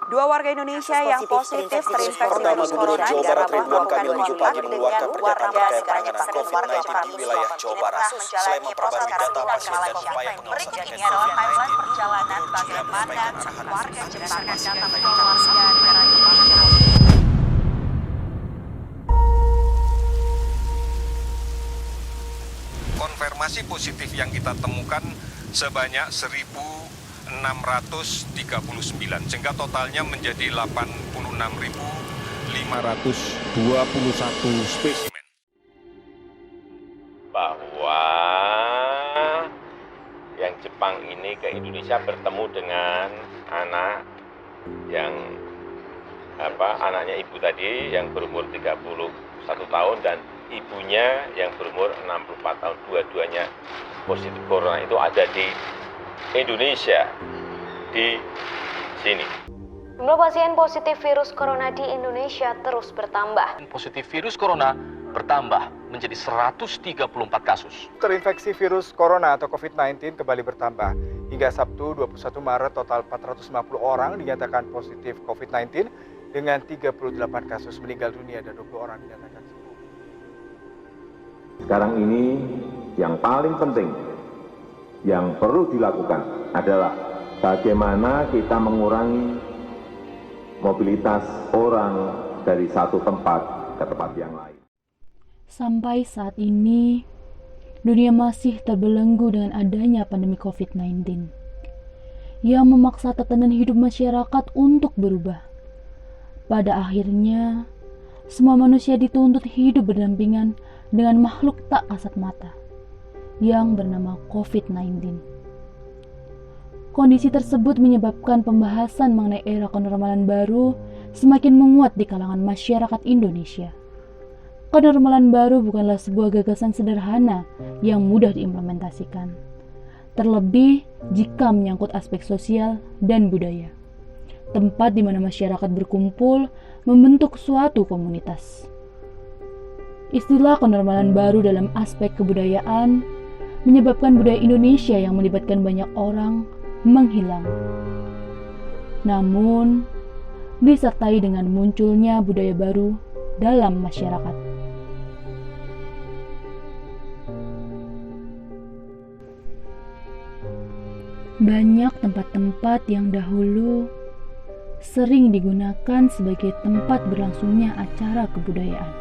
Dua warga Indonesia yang positif terinfeksi virus corona Jawa Barat Ridwan Kamil Minggu pagi dengan mengeluarkan pernyataan warga terkait negaranya penanganan COVID-19 di wilayah Jawa Barat. Selain memperbarui data pasien dan upaya pengawasan berikut terkait ini adalah timeline COVID-19, perjalanan Gubernur juga bagaimana menyampaikan arahan warga vaksinasi Jepang dan pasien data bagi warga negara Jepang. Konfirmasi positif yang kita temukan sebanyak 1.639, sehingga totalnya menjadi 86.521 spesimen. Bahwa yang Jepang ini ke Indonesia bertemu dengan anak yang anaknya ibu tadi yang berumur 31 tahun dan ibunya yang berumur 64 tahun, dua-duanya positif corona itu ada di Indonesia, di sini. Jumlah pasien positif virus corona di Indonesia terus bertambah. Positif virus corona bertambah menjadi 134 kasus. Terinfeksi virus corona atau COVID-19 kembali bertambah. Hingga Sabtu 21 Maret total 450 orang dinyatakan positif COVID-19 dengan 38 kasus meninggal dunia dan 20 orang dinyatakan sembuh. Sekarang ini yang paling penting yang perlu dilakukan adalah bagaimana kita mengurangi mobilitas orang dari satu tempat ke tempat yang lain. Sampai saat ini, dunia masih terbelenggu dengan adanya pandemi COVID-19 yang memaksa tatanan hidup masyarakat untuk berubah. Pada akhirnya, semua manusia dituntut hidup berdampingan dengan makhluk tak kasat mata yang bernama COVID-19. Kondisi tersebut menyebabkan pembahasan mengenai era kenormalan baru semakin menguat di kalangan masyarakat Indonesia. Kenormalan baru bukanlah sebuah gagasan sederhana yang mudah diimplementasikan, terlebih jika menyangkut aspek sosial dan budaya. Tempat di mana masyarakat berkumpul membentuk suatu komunitas. Istilah kenormalan baru dalam aspek kebudayaan menyebabkan budaya Indonesia yang melibatkan banyak orang menghilang. Namun, disertai dengan munculnya budaya baru dalam masyarakat. Banyak tempat-tempat yang dahulu sering digunakan sebagai tempat berlangsungnya acara kebudayaan.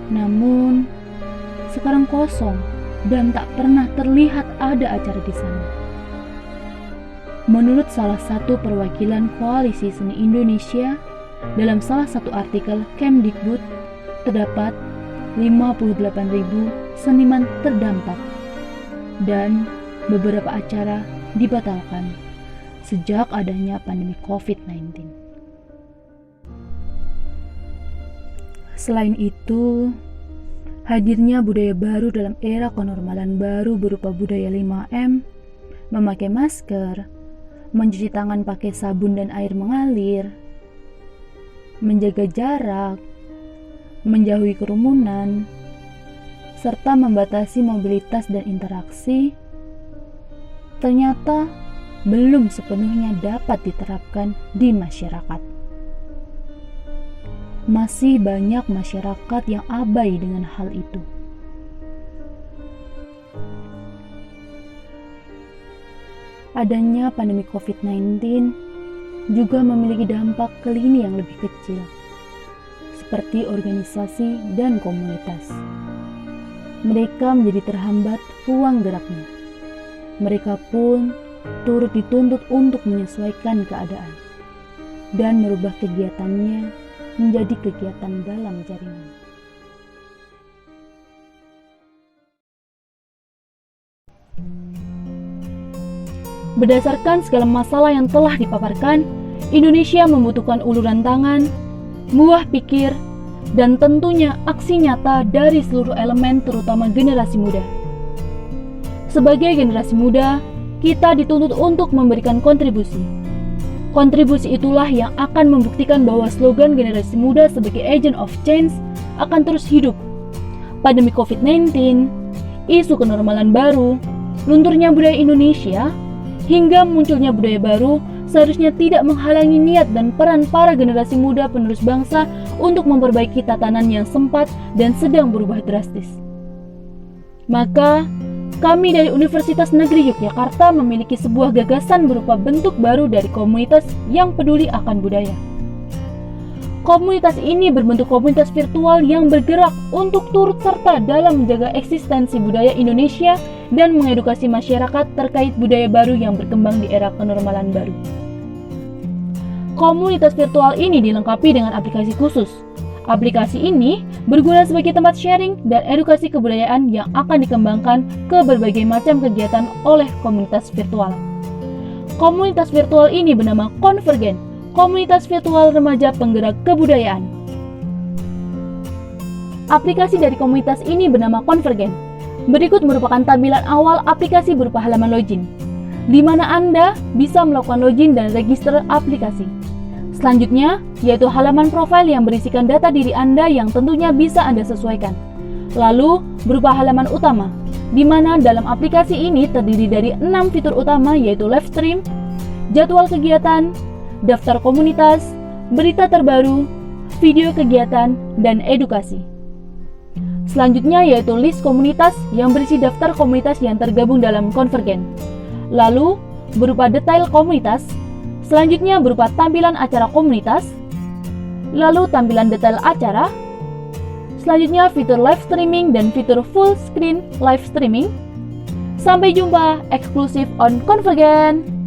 Namun, sekarang kosong dan tak pernah terlihat ada acara di sana. Menurut salah satu perwakilan Koalisi Seni Indonesia, dalam salah satu artikel Kemdikbud, terdapat 58.000 seniman terdampak dan beberapa acara dibatalkan sejak adanya pandemi COVID-19. Selain itu, hadirnya budaya baru dalam era kenormalan baru berupa budaya 5M, memakai masker, mencuci tangan pakai sabun dan air mengalir, menjaga jarak, menjauhi kerumunan, serta membatasi mobilitas dan interaksi, ternyata belum sepenuhnya dapat diterapkan di masyarakat. Masih banyak masyarakat yang abai dengan hal itu. Adanya pandemi COVID-19 juga memiliki dampak ke lini yang lebih kecil, seperti organisasi dan komunitas. Mereka menjadi terhambat ruang geraknya. Mereka pun turut dituntut untuk menyesuaikan keadaan dan merubah kegiatannya menjadi kegiatan dalam jaringan. Berdasarkan segala masalah yang telah dipaparkan, Indonesia membutuhkan uluran tangan, buah pikir, dan tentunya aksi nyata dari seluruh elemen terutama generasi muda. Sebagai generasi muda, kita dituntut untuk memberikan kontribusi. Kontribusi itulah yang akan membuktikan bahwa slogan generasi muda sebagai agent of change akan terus hidup. Pandemi COVID-19, isu kenormalan baru, lunturnya budaya Indonesia, hingga munculnya budaya baru seharusnya tidak menghalangi niat dan peran para generasi muda penerus bangsa untuk memperbaiki tatanan yang sempat dan sedang berubah drastis. Maka, kami dari Universitas Negeri Yogyakarta memiliki sebuah gagasan berupa bentuk baru dari komunitas yang peduli akan budaya. Komunitas ini berbentuk komunitas virtual yang bergerak untuk turut serta dalam menjaga eksistensi budaya Indonesia dan mengedukasi masyarakat terkait budaya baru yang berkembang di era kenormalan baru. Komunitas virtual ini dilengkapi dengan aplikasi khusus. Aplikasi ini berguna sebagai tempat sharing dan edukasi kebudayaan yang akan dikembangkan ke berbagai macam kegiatan oleh komunitas virtual. Komunitas virtual ini bernama Konvergen, komunitas virtual remaja penggerak kebudayaan. Aplikasi dari komunitas ini bernama Konvergen. Berikut merupakan tampilan awal aplikasi berupa halaman login, di mana Anda bisa melakukan login dan register aplikasi. Selanjutnya, yaitu halaman profil yang berisikan data diri Anda yang tentunya bisa Anda sesuaikan. Lalu, berupa halaman utama, di mana dalam aplikasi ini terdiri dari 6 fitur utama yaitu live stream, jadwal kegiatan, daftar komunitas, berita terbaru, video kegiatan, dan edukasi. Selanjutnya yaitu list komunitas yang berisi daftar komunitas yang tergabung dalam Konvergen. Lalu, berupa detail komunitas. Selanjutnya berupa tampilan acara komunitas, lalu tampilan detail acara, selanjutnya fitur live streaming dan fitur full screen live streaming. Sampai jumpa eksklusif on Konvergen.